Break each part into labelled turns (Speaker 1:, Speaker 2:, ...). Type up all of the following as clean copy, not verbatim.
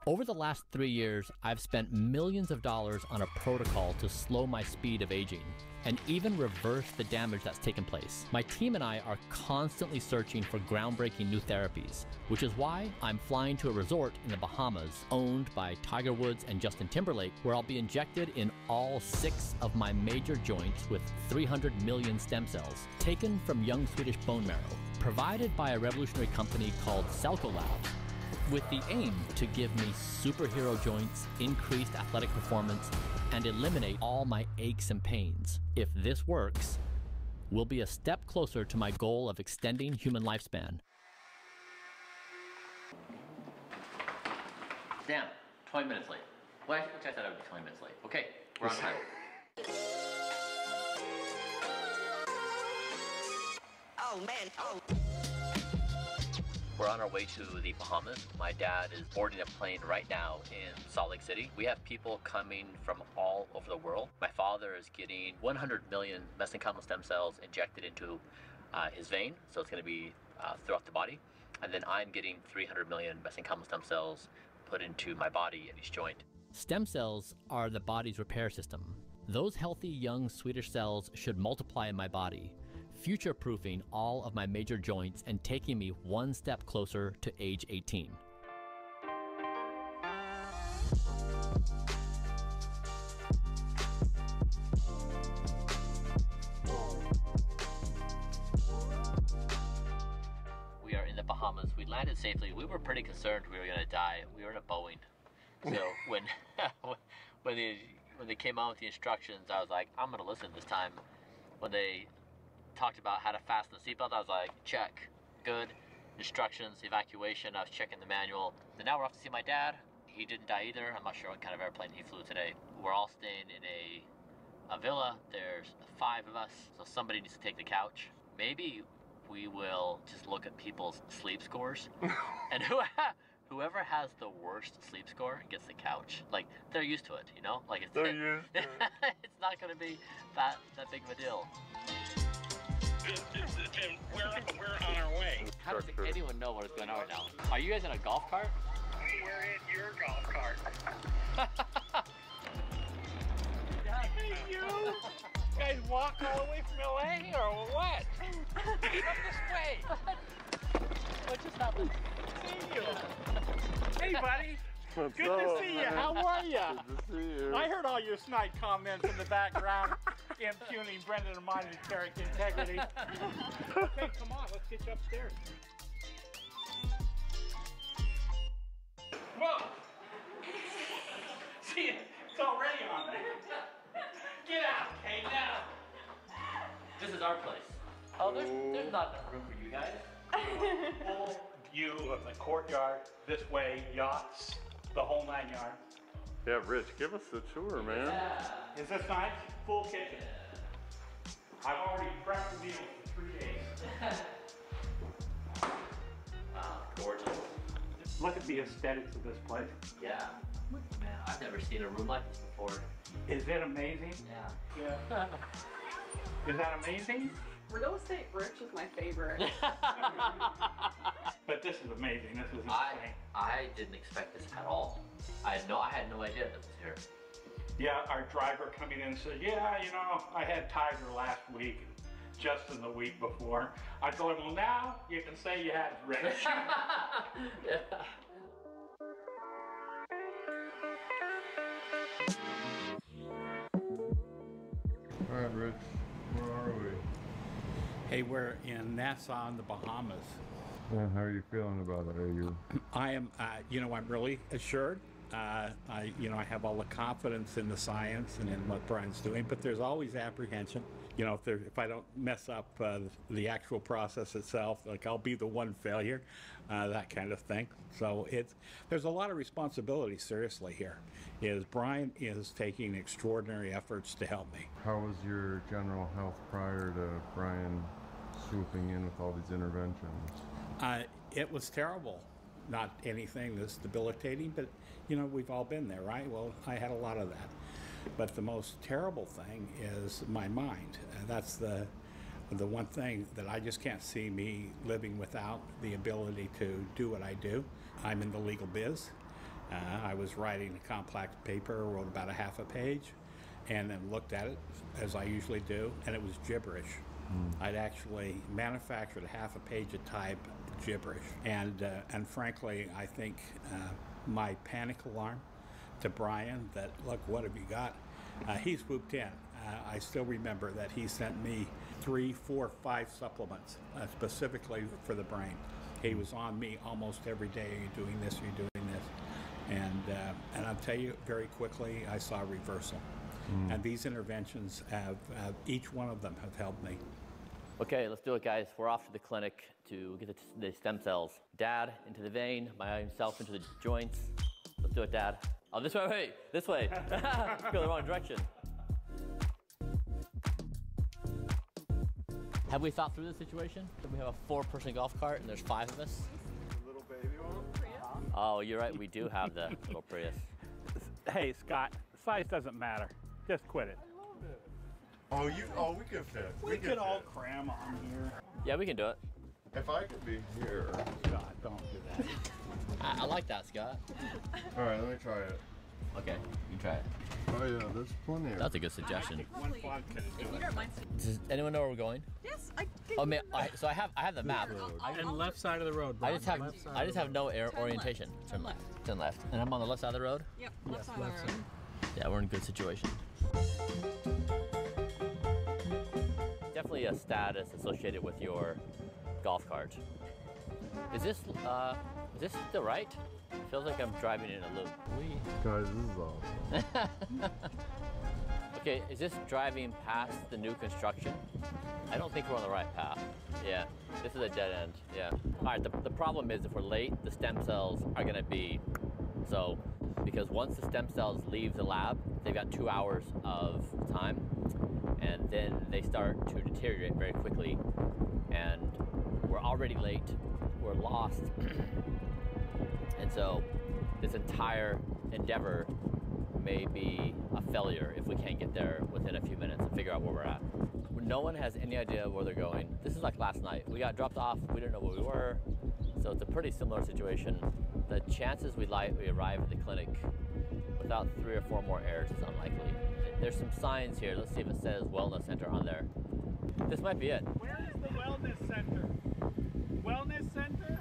Speaker 1: Over the last 3 years, I've spent millions of dollars on a protocol to slow my speed of aging and even reverse the damage that's taken place. My team and I are constantly searching for groundbreaking new therapies, which is why I'm flying to a resort in the Bahamas owned by Tiger Woods and Justin Timberlake, where I'll be injected in all 6 of my major joints with 300 million stem cells taken from young Swedish bone marrow, provided by a revolutionary company called Celco Labs, with the aim to give me superhero joints, increased athletic performance, and eliminate all my aches and pains. If this works, we'll be a step closer to my goal of extending human lifespan. Damn, 20 minutes late. Well, actually, I said I would be 20 minutes late. Okay, we're on time.
Speaker 2: Oh man, oh.
Speaker 1: We're on our way to the Bahamas. My dad is boarding a plane right now in Salt Lake City. We have people coming from all over the world. My father is getting 100 million mesenchymal stem cells injected into his vein, so it's going to be throughout the body. And then I'm getting 300 million mesenchymal stem cells put into my body in each joint. Stem cells are the body's repair system. Those healthy young Swedish cells should multiply in my body, future-proofing all of my major joints and taking me one step closer to age 18. We are in the Bahamas. We landed safely. We were pretty concerned we were going to die. We were in a Boeing. So when they came out with the instructions, I was like, I'm going to listen this time. When they talked about how to fasten the seatbelt, I was like, check, good. Instructions, evacuation, I was checking the manual. And now we're off to see my dad. He didn't die either. I'm not sure what kind of airplane he flew today. We're all staying in a villa. There's 5 of us, so somebody needs to take the couch. Maybe we will just look at people's sleep scores. And whoever has the worst sleep score gets the couch. Like, they're used to it, you know? Like, they're used to it. It's not going to be that big of a deal.
Speaker 3: Jim, we're on our way.
Speaker 1: How does anyone know what is going on right now? Are you guys in a golf cart?
Speaker 3: We're in your golf cart.
Speaker 4: Hey, you guys walk all the way from LA or what? Come this way.
Speaker 1: What just happened?
Speaker 4: See you. Hey, buddy. Good to see you. How are you?
Speaker 5: Good to see you.
Speaker 4: I heard all your snide comments in the background impugning Brendan and my character integrity. Okay, come on, let's get you upstairs. Whoa! See, it's already on there. Get out, Kate, now.
Speaker 1: This is our place. Oh, there's not enough room for you guys.
Speaker 4: Full view of the courtyard, this way, yachts, the whole 9 yards.
Speaker 5: Yeah, Rich, give us the tour, man.
Speaker 1: Yeah.
Speaker 4: Is this nice? Full kitchen. I've already prepped the meal for 3 days.
Speaker 1: Wow, gorgeous.
Speaker 4: Look at the aesthetics of this place.
Speaker 1: Yeah. Man, I've never seen a room like this before.
Speaker 4: Is it amazing?
Speaker 1: Yeah.
Speaker 4: Yeah. Is that amazing?
Speaker 6: Real estate rich is my favorite.
Speaker 4: But this is amazing. This is insane.
Speaker 1: I didn't expect this at all. I had no idea this was here.
Speaker 4: Yeah, our driver coming in said, yeah, you know, I had Tiger last week, Justin the week before. I told him, well, now you can say you had Rich.
Speaker 1: Yeah.
Speaker 5: All right, Rich, where are we?
Speaker 4: Hey, we're in Nassau in the Bahamas.
Speaker 5: And how are you feeling about it? Are you?
Speaker 4: I am, you know, I'm really assured. I have all the confidence in the science and in what Brian's doing, but there's always apprehension. You know, if I don't mess up the actual process itself, like I'll be the one failure, that kind of thing. So there's a lot of responsibility, seriously, here. Brian is taking extraordinary efforts to help me.
Speaker 5: How was your general health prior to Brian swooping in with all these interventions?
Speaker 4: It was terrible. Not anything that's debilitating, but you know, we've all been there, right? Well, I had a lot of that. But the most terrible thing is my mind. That's the one thing that I just can't see me living without, the ability to do what I do. I'm in the legal biz, I was writing a complex paper, wrote about a half a page, and then looked at it, as I usually do, and it was gibberish. I'd actually manufactured a half a page of type gibberish. And frankly, I think my panic alarm to Bryan that, look, what have you got? He swooped in. I still remember that he sent me 3, 4, 5 supplements specifically for the brain. He was on me almost every day. Are you doing this? Are you doing this? And I'll tell you very quickly, I saw reversal. And these interventions have, each one of them have helped me.
Speaker 1: Okay, let's do it, guys. We're off to the clinic to get the stem cells. Dad into the vein, myself into the joints. Let's do it, Dad. Oh, this way, wait, this way. Let's go the wrong direction. Have we thought through this situation? That we have a 4-person golf cart and there's 5 of us?
Speaker 3: The little baby one?
Speaker 1: Oh, you're right, we do have the little Prius.
Speaker 7: Hey, Scott, size doesn't matter. Just quit it.
Speaker 5: Oh, we could fit.
Speaker 7: We could all cram on here.
Speaker 1: Yeah, we can do it.
Speaker 5: If I could be here.
Speaker 7: Scott, don't do that.
Speaker 1: I like that, Scott.
Speaker 5: All right, let me try it.
Speaker 1: Okay, you try it.
Speaker 5: Oh yeah, there's plenty of.
Speaker 1: That's a good suggestion.
Speaker 7: One vodka to do it.
Speaker 1: Does anyone know where we're going?
Speaker 6: Yes, I
Speaker 1: Oh man, so I have the map.
Speaker 8: And left side of the road,
Speaker 1: I
Speaker 8: Brian.
Speaker 1: just have no orientation. Turn left. Turn left. And I'm on the left side of the road?
Speaker 6: Yep,
Speaker 8: Yes,
Speaker 6: left side
Speaker 8: left
Speaker 6: of the road.
Speaker 1: Yeah, we're in a good situation. Definitely a status associated with your golf cart. Is this the right? It feels like I'm driving in a loop.
Speaker 5: Guys, this is awesome.
Speaker 1: Okay, is this driving past the new construction? I don't think we're on the right path. Yeah, this is a dead end, yeah. All right, the problem is if we're late, the stem cells are gonna be, so, because once the stem cells leave the lab, they've got 2 hours of time, and then they start to deteriorate very quickly, and we're already late, we're lost, and so this entire endeavor may be a failure if we can't get there within a few minutes and figure out where we're at. No one has any idea where they're going. This is like last night. We got dropped off, we didn't know where we were, so it's a pretty similar situation. The chances we arrive at the clinic without 3 or 4 more errors is unlikely. There's some signs here. Let's see if it says Wellness Center on there. This might be it.
Speaker 7: Where is the wellness center? Wellness center?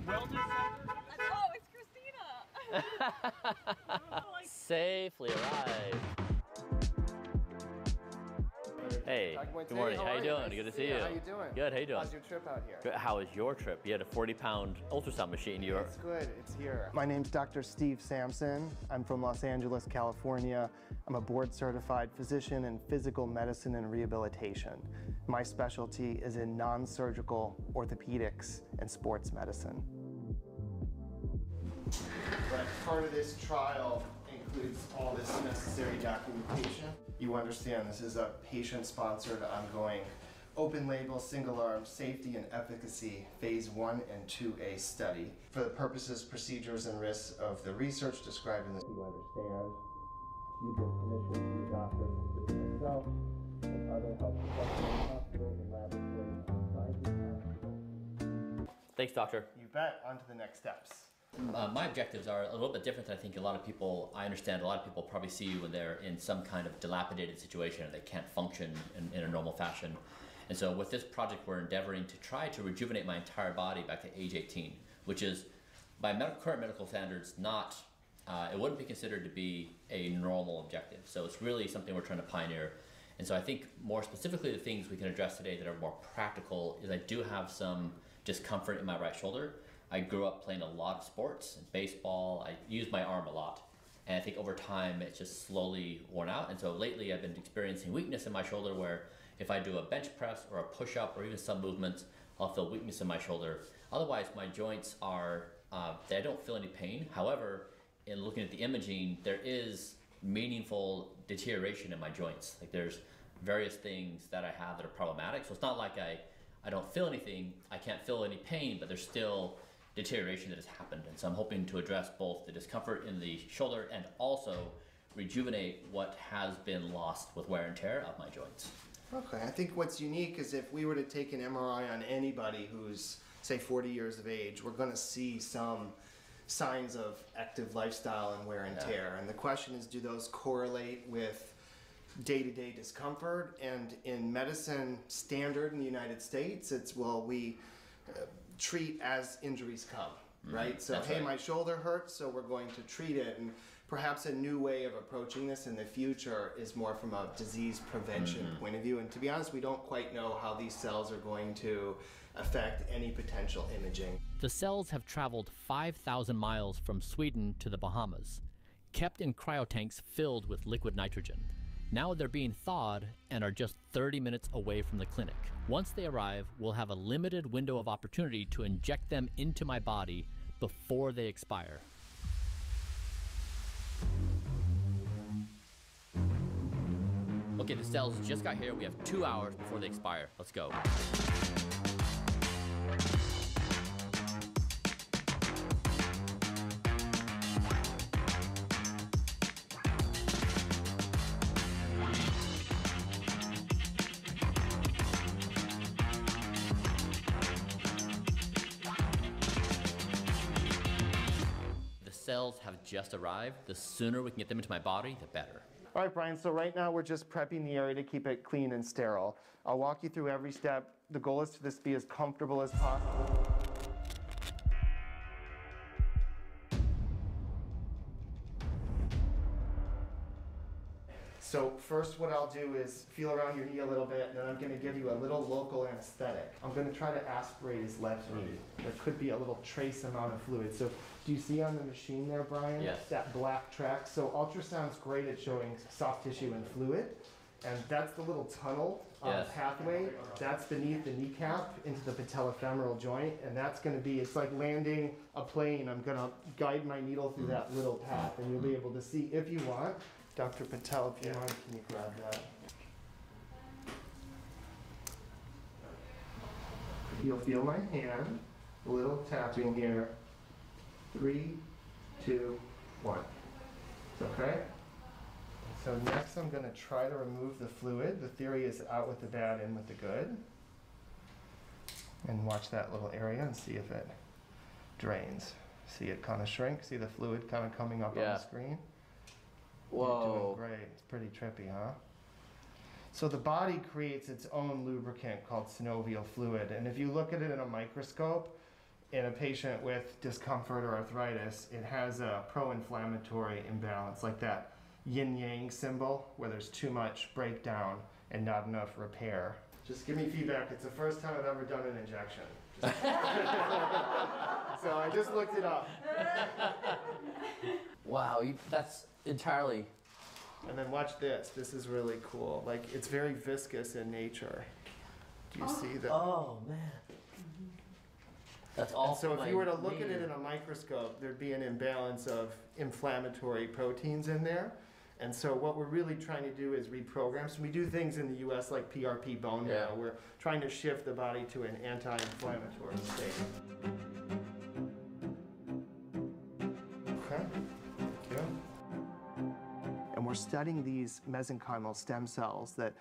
Speaker 7: Wellness center?
Speaker 6: Oh, it's Christina!
Speaker 1: Safely arrived. Hey, good morning. How you doing? Good to see you.
Speaker 9: How you doing?
Speaker 1: Good. How you doing?
Speaker 9: How's your trip out here?
Speaker 1: Good. How was your trip? You had a 40-pound ultrasound machine.
Speaker 9: It's good. It's here. My name's Dr. Steve Sampson. I'm from Los Angeles, California. I'm a board-certified physician in physical medicine and rehabilitation. My specialty is in non-surgical orthopedics and sports medicine. But part of this trial includes all this necessary documentation. You understand this is a patient-sponsored, ongoing, open-label, single-arm safety and efficacy phase 1 and 2A study. For the purposes, procedures, and risks of the research described in this, you understand. You give permission to the doctor, including myself, and other health professionals in hospitals and laboratories.
Speaker 1: Thanks, doctor.
Speaker 9: You bet. On to the next steps.
Speaker 1: My objectives are a little bit different than I think a lot of people, I understand a lot of people probably see you when they're in some kind of dilapidated situation and they can't function in a normal fashion. And so with this project, we're endeavoring to try to rejuvenate my entire body back to age 18, which is by current medical standards not, it wouldn't be considered to be a normal objective. So it's really something we're trying to pioneer. And so I think more specifically the things we can address today that are more practical is I do have some discomfort in my right shoulder. I grew up playing a lot of sports, baseball, I used my arm a lot. And I think over time it's just slowly worn out. And so lately I've been experiencing weakness in my shoulder where if I do a bench press or a push up or even some movements, I'll feel weakness in my shoulder. Otherwise my joints are, I don't feel any pain. However, in looking at the imaging, there is meaningful deterioration in my joints. Like there's various things that I have that are problematic. So it's not like I don't feel anything, I can't feel any pain, but there's still deterioration that has happened. And so I'm hoping to address both the discomfort in the shoulder and also rejuvenate what has been lost with wear and tear of my joints.
Speaker 9: Okay, I think what's unique is if we were to take an MRI on anybody who's, say, 40 years of age, we're going to see some signs of active lifestyle and wear and tear. And the question is, do those correlate with day-to-day discomfort? And in medicine standard in the United States, it's, well, we treat as injuries come, right? So, hey, my shoulder hurts, so we're going to treat it. And perhaps a new way of approaching this in the future is more from a disease prevention point of view. And to be honest, we don't quite know how these cells are going to affect any potential imaging.
Speaker 1: The cells have traveled 5,000 miles from Sweden to the Bahamas, kept in cryotanks filled with liquid nitrogen. Now they're being thawed and are just 30 minutes away from the clinic. Once they arrive, we'll have a limited window of opportunity to inject them into my body before they expire. Okay, the cells just got here. We have 2 hours before they expire. Let's go. The cells have just arrived. The sooner we can get them into my body, the better.
Speaker 9: All right, Brian, so right now we're just prepping the area to keep it clean and sterile. I'll walk you through every step. The goal is for this to be as comfortable as possible. So first what I'll do is feel around your knee a little bit, and then I'm going to give you a little local anesthetic. I'm going to try to aspirate his left knee. There could be a little trace amount of fluid. So do you see on the machine there, Brian?
Speaker 1: Yes.
Speaker 9: That black track? So ultrasound's great at showing soft tissue and fluid. And that's the little tunnel pathway. That's beneath the kneecap into the patellofemoral joint. And that's going to be, it's like landing a plane. I'm going to guide my needle through that little path. And you'll be able to see, if you want, Dr. Patel, if you want, can you grab that? You'll feel my hand, a little tapping here. 3, 2, 1. Okay? So next I'm going to try to remove the fluid. The theory is out with the bad, in with the good. And watch that little area and see if it drains. See it kind of shrink? See the fluid kind of coming up on the screen?
Speaker 1: Whoa.
Speaker 9: You're doing great. It's pretty trippy, huh? So the body creates its own lubricant called synovial fluid. And if you look at it in a microscope, in a patient with discomfort or arthritis, it has a pro-inflammatory imbalance, like that yin-yang symbol, where there's too much breakdown and not enough repair. Just give me feedback. It's the first time I've ever done an injection. So I just looked it up.
Speaker 1: Wow, that's entirely.
Speaker 9: And then watch this. This is really cool. Like, it's very viscous in nature. Do you see that?
Speaker 1: Oh, man. That's all.
Speaker 9: And so if you were to look at it in a microscope, there'd be an imbalance of inflammatory proteins in there. And so what we're really trying to do is reprogram. So we do things in the US like PRP bone marrow. We're trying to shift the body to an anti-inflammatory state. Okay, thank you. And we're studying these mesenchymal stem cells that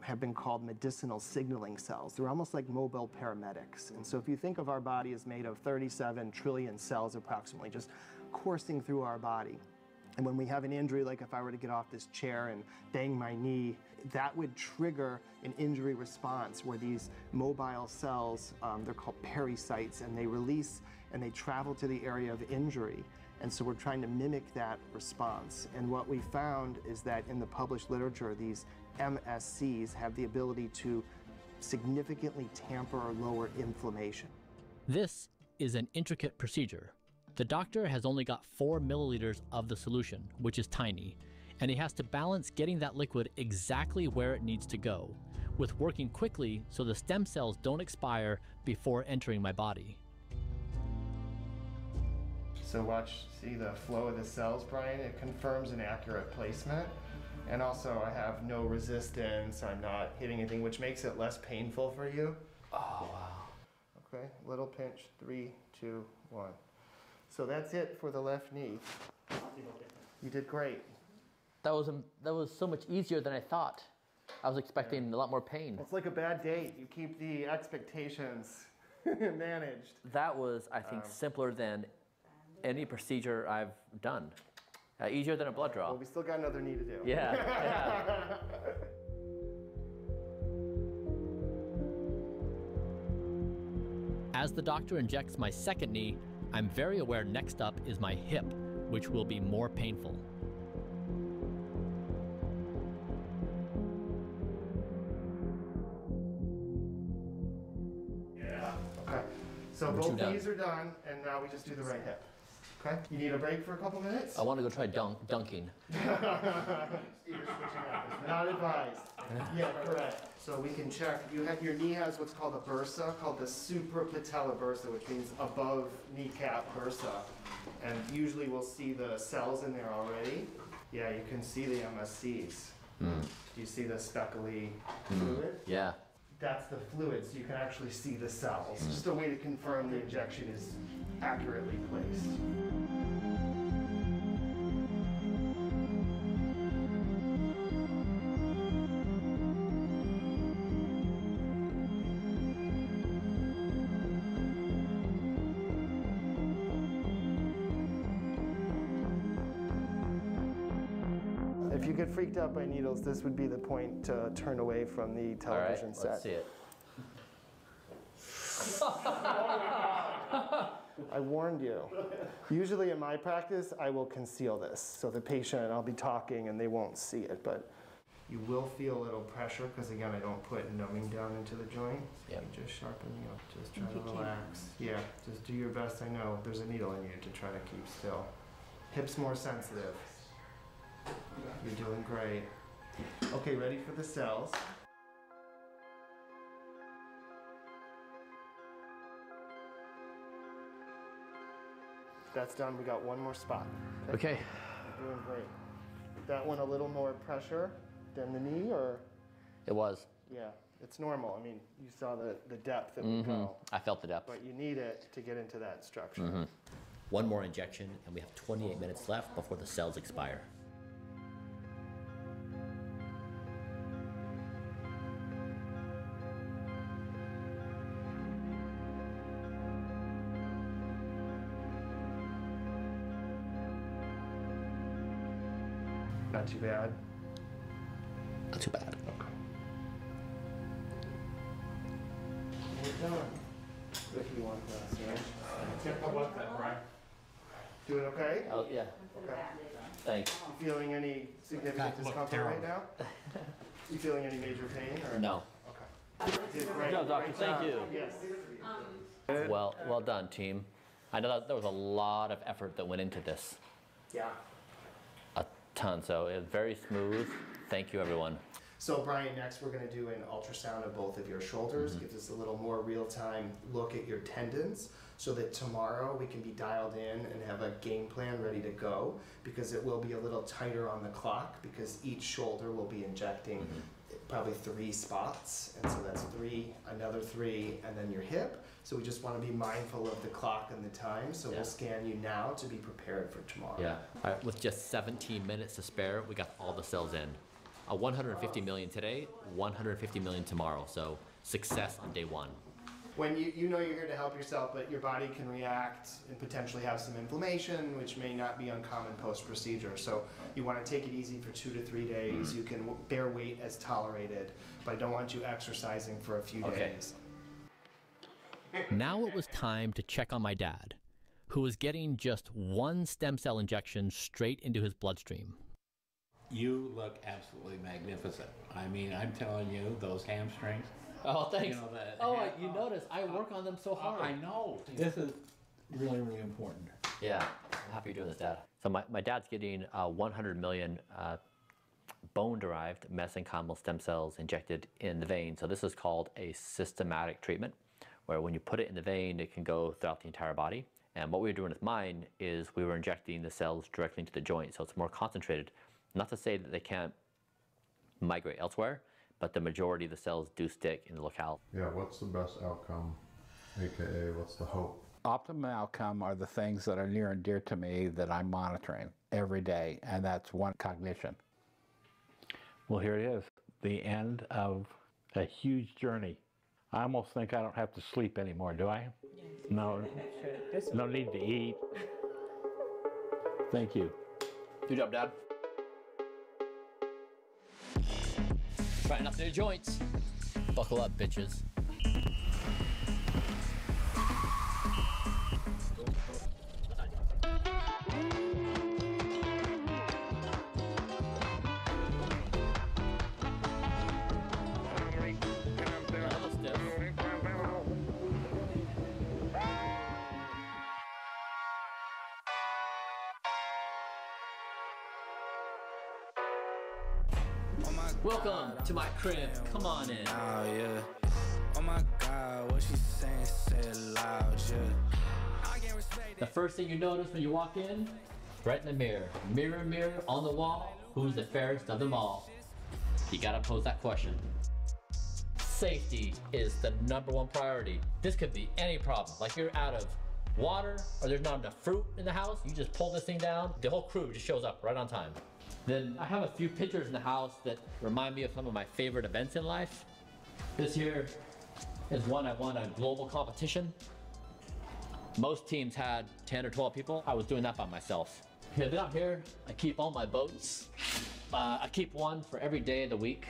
Speaker 9: have been called medicinal signaling cells. They're almost like mobile paramedics. And so if you think of our body as made of 37 trillion cells approximately, just coursing through our body. And when we have an injury, like if I were to get off this chair and bang my knee, that would trigger an injury response where these mobile cells, they're called pericytes, and they release and they travel to the area of injury. And so we're trying to mimic that response. And what we found is that in the published literature, these MSCs have the ability to significantly tamper or lower inflammation.
Speaker 1: This is an intricate procedure. The doctor has only got 4 milliliters of the solution, which is tiny, and he has to balance getting that liquid exactly where it needs to go, with working quickly so the stem cells don't expire before entering my body.
Speaker 9: So watch, see the flow of the cells, Brian? It confirms an accurate placement. And also I have no resistance, I'm not hitting anything, which makes it less painful for you.
Speaker 1: Oh, wow.
Speaker 9: Okay, little pinch, 3, 2, 1. So that's it for the left knee. You did great.
Speaker 1: That was so much easier than I thought. I was expecting a lot more pain.
Speaker 9: It's like a bad date. You keep the expectations managed.
Speaker 1: That was, I think, simpler than any procedure I've done. Easier than a blood draw.
Speaker 9: Well, we still got another knee to do.
Speaker 1: Yeah, yeah. As the doctor injects my second knee, I'm very aware next up is my hip, which will be more painful.
Speaker 9: Okay, so both knees are done, and now we just do the right hip. Okay, you need a break for a couple minutes?
Speaker 1: I want to go try dunking.
Speaker 9: Not advised. Yeah, correct. So we can check. Your knee has what's called a bursa, called the suprapatellar bursa, which means above kneecap bursa. And usually we'll see the cells in there already. Yeah, you can see the MSCs. Do you see the speckly fluid?
Speaker 1: Yeah.
Speaker 9: That's the fluid, so you can actually see the cells. Just a way to confirm the injection is accurately placed. If you get freaked out by needles, this would be the point to turn away from the television set.
Speaker 1: Let's see it.
Speaker 9: I warned you. Usually in my practice, I will conceal this. So the patient, I'll be talking and they won't see it, but you will feel a little pressure because again, I don't put numbing down into the joint.
Speaker 1: Yep.
Speaker 9: You just sharpen me up, just try to relax. Yeah, just do your best. I know there's a needle in you to try to keep still. Hips more sensitive. You're doing great. Okay, ready for the cells. That's done. We got one more spot.
Speaker 1: Okay.
Speaker 9: You're doing great. That one a little more pressure than the knee, or?
Speaker 1: It was.
Speaker 9: Yeah, it's normal. I mean, you saw the depth that we go.
Speaker 1: I felt the depth.
Speaker 9: But you need it to get into that structure.
Speaker 1: One more injection, and we have 28 minutes left before the cells expire.
Speaker 9: Not too bad.
Speaker 1: Not too bad.
Speaker 9: We're done. If you want that, right?
Speaker 7: How was that, Brian?
Speaker 9: Doing okay?
Speaker 1: Oh, yeah.
Speaker 9: Okay.
Speaker 1: Thanks.
Speaker 9: You feeling any significant discomfort right now? You feeling any major pain? Or?
Speaker 1: No.
Speaker 9: Okay. You did great.
Speaker 1: Good job, doctor.
Speaker 9: Great
Speaker 1: Thank
Speaker 9: job.
Speaker 1: you.
Speaker 9: Yes.
Speaker 1: Well done, team. I know that there was a lot of effort that went into this.
Speaker 9: Yeah.
Speaker 1: A ton. So it was very smooth. Thank you, everyone.
Speaker 9: So Brian, next we're going to do an ultrasound of both of your shoulders. Gives us a little more real-time look at your tendons so that tomorrow we can be dialed in and have a game plan ready to go, because it will be a little tighter on the clock because each shoulder will be injecting probably 3 spots. And so that's 3, another 3, and then your hip. So we just want to be mindful of the clock and the time. So we'll scan you now to be prepared for tomorrow.
Speaker 1: Yeah. All right, with just 17 minutes to spare, we got all the cells in. 150 million today, 150 million tomorrow. So success on day 1.
Speaker 9: When you know you're here to help yourself, but your body can react and potentially have some inflammation, which may not be uncommon post-procedure. So you want to take it easy for 2 to 3 days. You can bear weight as tolerated, but I don't want you exercising for a few days.
Speaker 1: Now it was time to check on my dad, who was getting just 1 stem cell injection straight into his bloodstream.
Speaker 4: You look absolutely magnificent. I mean, I'm telling you, those hamstrings.
Speaker 1: Oh, thanks.
Speaker 4: You know,
Speaker 1: You notice I work on them so hard.
Speaker 4: I know. This is really, really important.
Speaker 1: Yeah, I'm happy you're doing this, Dad. So my dad's getting 100 million bone-derived mesenchymal stem cells injected in the vein. So this is called a systematic treatment, where when you put it in the vein, it can go throughout the entire body. And what we were doing with mine is we were injecting the cells directly into the joint, so it's more concentrated. Not to say that they can't migrate elsewhere, but the majority of the cells do stick in the locale.
Speaker 5: Yeah, what's the best outcome, aka what's the hope?
Speaker 4: Optimum outcome are the things that are near and dear to me that I'm monitoring every day, and that's one, cognition. Well, here it is, the end of a huge journey. I almost think I don't have to sleep anymore, do I? No, no need to eat.
Speaker 1: Thank you. Good job, Dad. Trying out the new joints. Buckle up, bitches. Welcome to my crib. Come on in.
Speaker 10: Oh yeah. Oh my God, what she saying? Say it loud, yeah. I can't respect
Speaker 1: The first thing you notice when you walk in, right in the mirror. Mirror, mirror on the wall. Who's the fairest of them all? You gotta pose that question. Safety is the #1 priority. This could be any problem. Like you're out of water or there's not enough fruit in the house. You just pull this thing down. The whole crew just shows up right on time. Then I have a few pictures in the house that remind me of some of my favorite events in life. This here is one I won a global competition. Most teams had 10 or 12 people. I was doing that by myself. Okay, then up here, I keep all my boats. I keep one for every day of the week.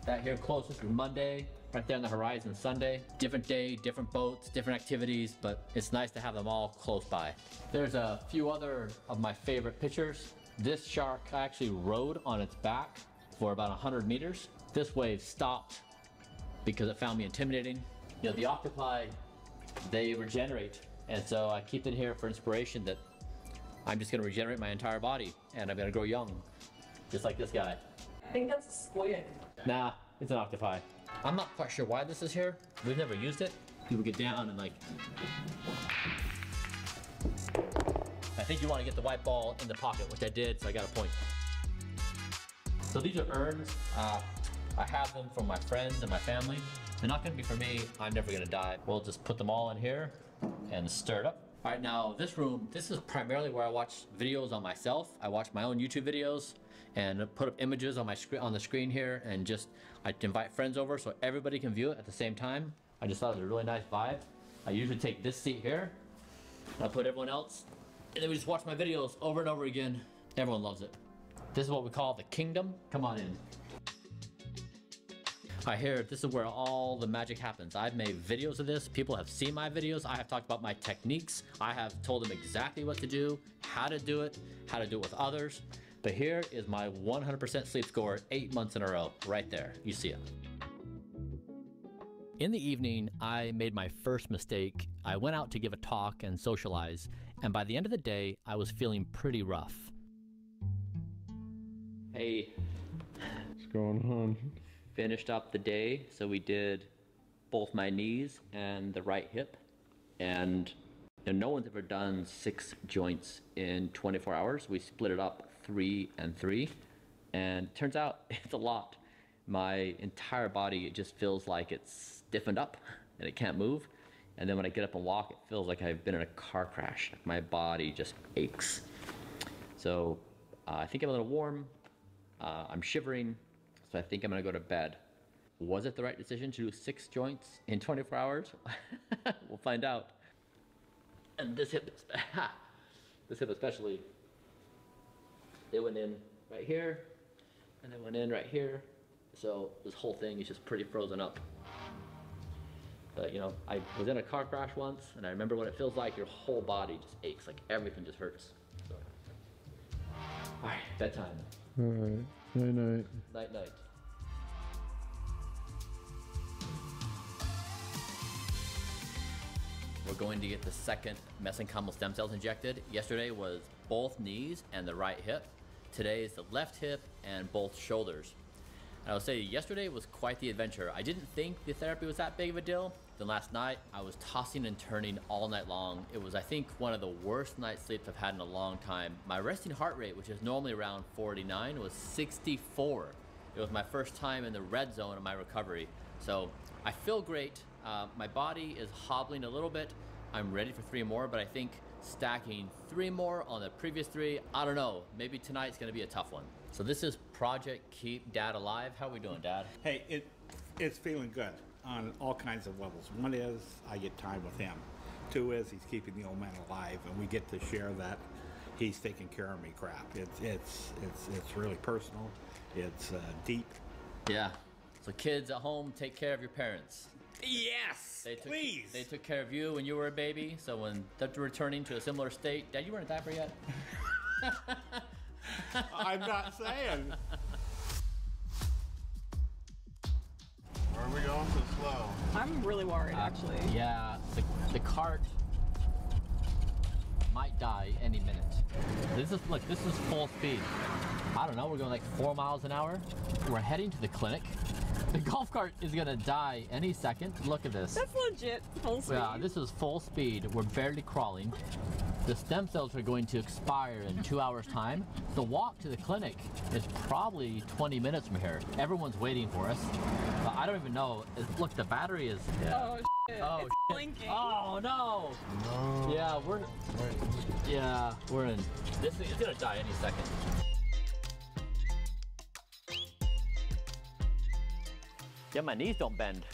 Speaker 1: That here closest is Monday, right there on the horizon, Sunday. Different day, different boats, different activities, but it's nice to have them all close by. There's a few other of my favorite pictures. This shark I actually rode on its back for about 100 meters. This wave stopped because it found me intimidating. You know, the octopi, they regenerate. And so I keep it here for inspiration that I'm just gonna regenerate my entire body and I'm gonna grow young, just like this guy.
Speaker 6: I think that's a squid.
Speaker 1: Nah, it's an octopi. I'm not quite sure why this is here. We've never used it. People get down and like, I think you want to get the white ball in the pocket, which I did, so I got a point. So these are urns. I have them for my friends and my family. They're not gonna be for me. I'm never gonna die. We'll just put them all in here and stir it up. All right, now this room, this is primarily where I watch videos on myself. I watch my own YouTube videos and put up images on my on the screen here, and just I invite friends over so everybody can view it at the same time. I just thought it was a really nice vibe. I usually take this seat here. I put everyone else, and then we just watch my videos over and over again. Everyone loves it. This is what we call the kingdom. Come on in. I hear this is where all the magic happens. I've made videos of this. People have seen my videos. I have talked about my techniques. I have told them exactly what to do, how to do it with others. But here is my 100% sleep score 8 months in a row, right there. You see it. In the evening, I made my first mistake. I went out to give a talk and socialize, and by the end of the day, I was feeling pretty rough. Hey.
Speaker 5: What's going on?
Speaker 1: Finished up the day, so we did both my knees and the right hip, and no one's ever done 6 joints in 24 hours. We split it up 3 and 3, and turns out it's a lot. My entire body, it just feels like it's stiffened up and it can't move, and then when I get up and walk, it feels like I've been in a car crash. My body just aches. So I think I'm a little warm. I'm shivering. So I think I'm gonna go to bed. Was it the right decision to do 6 joints in 24 hours? We'll find out. And this hip especially, they went in right here, and they went in right here. So this whole thing is just pretty frozen up. But you know, I was in a car crash once, and I remember what it feels like. Your whole body just aches, like everything just hurts. So. All right, bedtime.
Speaker 5: All right, night night.
Speaker 1: Night night. We're going to get the second mesenchymal stem cells injected. Yesterday was both knees and the right hip. Today is the left hip and both shoulders. And I will say yesterday was quite the adventure. I didn't think the therapy was that big of a deal. Then last night I was tossing and turning all night long. It was, I think, one of the worst night's sleeps I've had in a long time. My resting heart rate, which is normally around 49, was 64. It was my first time in the red zone of my recovery. So I feel great. My body is hobbling a little bit. I'm ready for 3 more, but I think stacking 3 more on the previous 3, I don't know, maybe tonight's gonna be a tough one. So this is Project Keep Dad Alive. How are we doing, Dad?
Speaker 4: Hey, it's feeling good on all kinds of levels. One is I get time with him. 2 is he's keeping the old man alive, and we get to share that he's taking care of me crap. It's really personal. It's deep.
Speaker 1: Yeah. So kids at home, take care of your parents.
Speaker 4: Yes, please.
Speaker 1: They took care of you when you were a baby. So when they're returning to a similar state, Dad, you weren't a diaper yet.
Speaker 4: I'm not saying.
Speaker 3: Why are we going so slow?
Speaker 6: I'm really worried, actually.
Speaker 1: Yeah, the cart might die any minute. This is full speed. I don't know, we're going like 4 miles an hour. We're heading to the clinic. The golf cart is gonna die any second. Look at this.
Speaker 6: That's legit full speed.
Speaker 1: Yeah, this is full speed. We're barely crawling. The stem cells are going to expire in 2 hours time. The walk to the clinic is probably 20 minutes from here. Everyone's waiting for us. But I don't even know. Look, the battery is... Yeah.
Speaker 6: Oh, shit.
Speaker 1: Oh,
Speaker 6: it's
Speaker 1: shit.
Speaker 6: blinking.
Speaker 1: Oh, no.
Speaker 5: No.
Speaker 1: Yeah, we're in. This thing is gonna die any second. Yeah, my knees don't bend.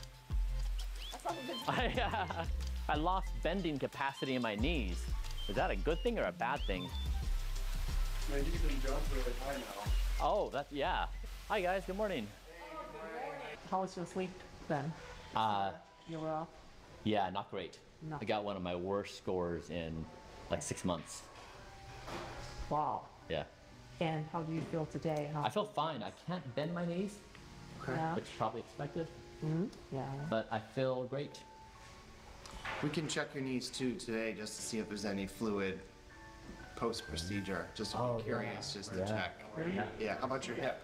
Speaker 6: That's not a good thing.
Speaker 1: I lost bending capacity in my knees. Is that a good thing or a bad thing?
Speaker 3: Man, you can jump really high now.
Speaker 1: Oh, yeah. Hi guys, good morning.
Speaker 6: How was your sleep then? You were off?
Speaker 1: Yeah, not great.
Speaker 6: No.
Speaker 1: I got one of my worst scores in like 6 months.
Speaker 6: Wow.
Speaker 1: Yeah.
Speaker 6: And how do you feel today?
Speaker 1: I feel fine. I can't bend my knees,
Speaker 6: Yeah.
Speaker 1: which is probably expected,
Speaker 6: Yeah.
Speaker 1: but I feel great.
Speaker 9: We can check your knees too today just to see if there's any fluid post-procedure. Just I'm curious, just to check. Yeah, how about your hip?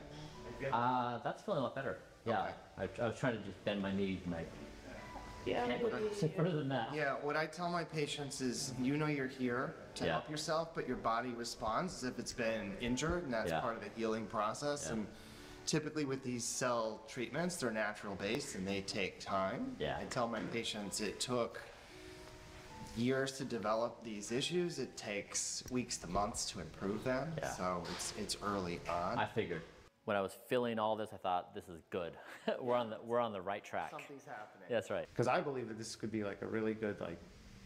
Speaker 1: That's feeling a lot better. Yeah. I was trying to just bend my knees and I can't go further than that.
Speaker 9: Yeah, what I tell my patients is, you know you're here to
Speaker 1: Yeah.
Speaker 9: help yourself, but your body responds as if it's been injured, and that's
Speaker 1: Yeah.
Speaker 9: part of the healing process.
Speaker 1: Yeah.
Speaker 9: And typically with these cell treatments, they're natural based and they take time.
Speaker 1: Yeah.
Speaker 9: I tell my patients it took years to develop these issues. It takes weeks to months to improve them.
Speaker 1: Yeah.
Speaker 9: So it's early on.
Speaker 1: I figured. When I was feeling all this, I thought, this is good. we're on the right track.
Speaker 9: Something's happening.
Speaker 1: That's right.
Speaker 11: Because I believe that this could be like a really good like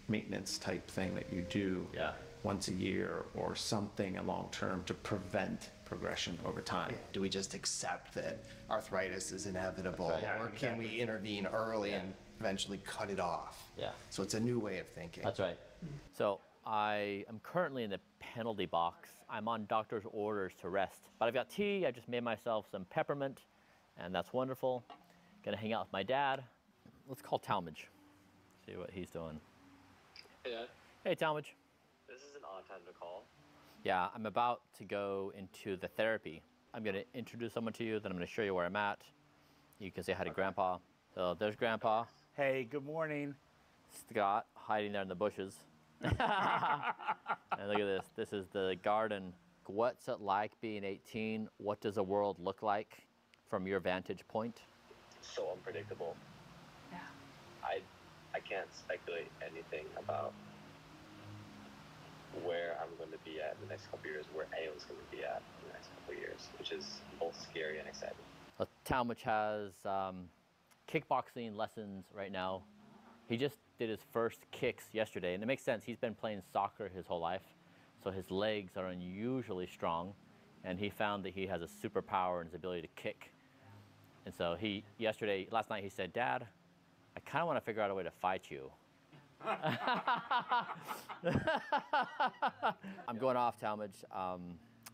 Speaker 11: maintenance type thing that you do
Speaker 1: Yeah.
Speaker 11: once a year or something long term to prevent progression over time.
Speaker 9: Do we just accept that arthritis is inevitable,
Speaker 1: That's right.
Speaker 9: or can we intervene early and eventually cut it off?
Speaker 1: Yeah.
Speaker 9: So it's a new way of thinking.
Speaker 1: That's right. So I am currently in the penalty box. I'm on doctor's orders to rest. But I've got tea. I just made myself some peppermint, and that's wonderful. Gonna hang out with my dad. Let's call Talmadge. See what he's doing.
Speaker 12: Hey, Dad.
Speaker 1: Hey, Talmadge.
Speaker 12: This is an odd time to call.
Speaker 1: Yeah, I'm about to go into the therapy. I'm gonna introduce someone to you, then I'm gonna show you where I'm at. You can say hi to Grandpa. So there's Grandpa.
Speaker 4: Hey, good morning.
Speaker 1: Scott hiding there in the bushes. And look at this. This is the garden. What's it like being 18? What does the world look like from your vantage point?
Speaker 12: So unpredictable.
Speaker 6: Yeah.
Speaker 12: I can't speculate anything about where I'm going to be at in the next couple of years, where Ao's going to be at in the next couple of years, which is both scary and exciting.
Speaker 1: Talmadge has kickboxing lessons right now. He just did his first kicks yesterday, and it makes sense. He's been playing soccer his whole life, so his legs are unusually strong, and he found that he has a superpower in his ability to kick. And so last night he said, Dad, I kind of want to figure out a way to fight you. I'm going off, Talmadge.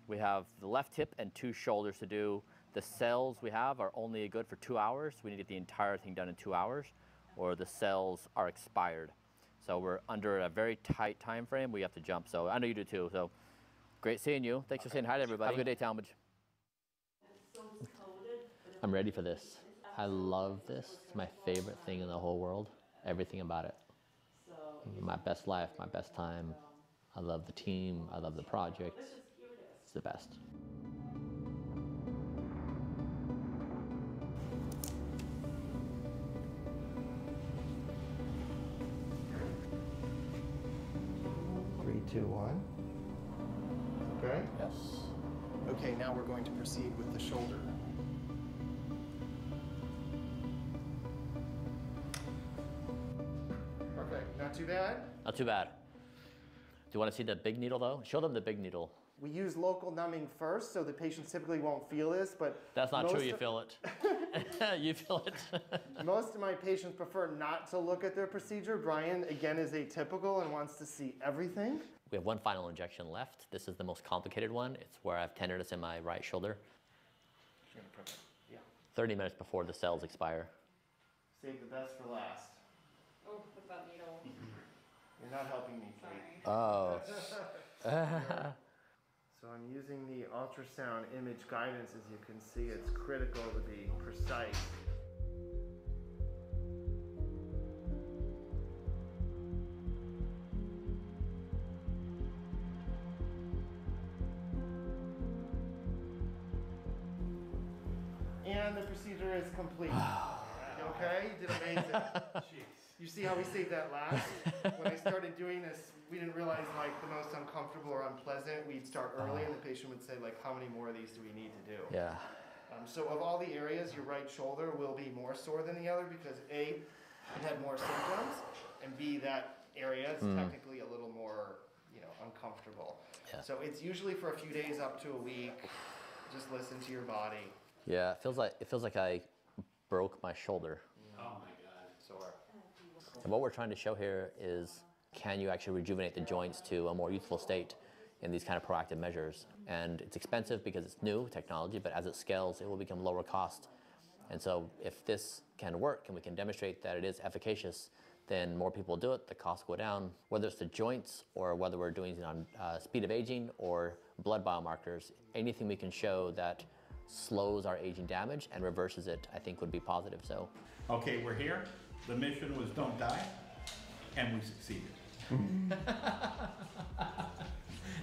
Speaker 1: We have the left hip and 2 shoulders to do. The cells we have are only good for 2 hours. We need to get the entire thing done in 2 hours, or the cells are expired. So we're under a very tight time frame. We have to jump. So I know you do too. So great seeing you. Thanks for saying hi to everybody. Have a good day, Talmadge. I'm ready for this. I love this. It's my favorite thing in the whole world. Everything about it. My best life, my best time. I love the team. I love the project. It's the best.
Speaker 9: Three, two, one. Okay?
Speaker 1: Yes.
Speaker 9: Okay, now we're going to proceed with the shoulder. Perfect. Not too bad?
Speaker 1: Not too bad. you want to see the big needle though? Show them the big needle.
Speaker 9: We use local numbing first, so the patients typically won't feel this, but
Speaker 1: that's not true. You feel it. You feel it.
Speaker 9: Most of my patients prefer not to look at their procedure. Bryan, again, is atypical and wants to see everything.
Speaker 1: We have one final injection left. This is the most complicated one. It's where I have tenderness in my right shoulder.
Speaker 9: Yeah.
Speaker 1: 30 minutes before the cells expire.
Speaker 9: Save the best for last.
Speaker 6: Oh, with that needle.
Speaker 9: You're not helping me, Kate.
Speaker 1: Oh.
Speaker 9: So I'm using the ultrasound image guidance. As you can see, it's critical to be precise. And the procedure is complete. You okay? You did amazing. You see how we saved that last? When I started doing this, we didn't realize like the most uncomfortable or unpleasant. We'd start early and the patient would say like, how many more of these do we need to do?
Speaker 1: Yeah.
Speaker 9: So of all the areas, your right shoulder will be more sore than the other because A, it had more symptoms, and B, that area is technically a little more, uncomfortable.
Speaker 1: Yeah.
Speaker 9: So it's usually for a few days up to a week. Just listen to your body.
Speaker 1: Yeah, it feels like I broke my shoulder.
Speaker 9: Oh my God, sore.
Speaker 1: And what we're trying to show here is, can you actually rejuvenate the joints to a more youthful state in these kind of proactive measures? And it's expensive because it's new technology, but as it scales, it will become lower cost. And so if this can work and we can demonstrate that it is efficacious, then more people will do it, the costs go down. Whether it's the joints or whether we're doing it on speed of aging or blood biomarkers, anything we can show that slows our aging damage and reverses it, I think would be positive. So,
Speaker 4: okay, we're here. The mission was don't die, and we succeeded.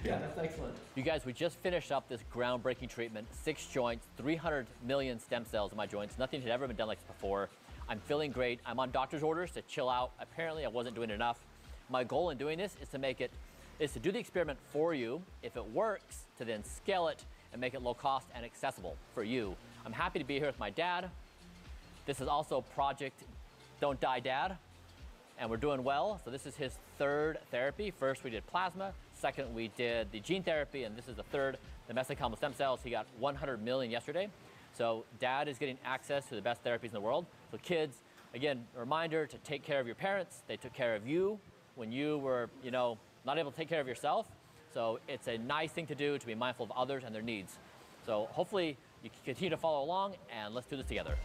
Speaker 6: Yeah, that's excellent.
Speaker 1: You guys, we just finished up this groundbreaking treatment. 6 joints, 300 million stem cells in my joints. Nothing had ever been done like this before. I'm feeling great. I'm on doctor's orders to chill out. Apparently, I wasn't doing enough. My goal in doing this is to do the experiment for you. If it works, to then scale it and make it low cost and accessible for you. I'm happy to be here with my dad. This is also Project Don't Die Dad, and we're doing well. So this is his 3rd therapy. First we did plasma, second we did the gene therapy, and this is the 3rd, the mesenchymal stem cells. He got 100 million yesterday. So dad is getting access to the best therapies in the world. So kids, again, a reminder to take care of your parents. They took care of you when you were, not able to take care of yourself. So it's a nice thing to do, to be mindful of others and their needs. So hopefully you can continue to follow along, and let's do this together.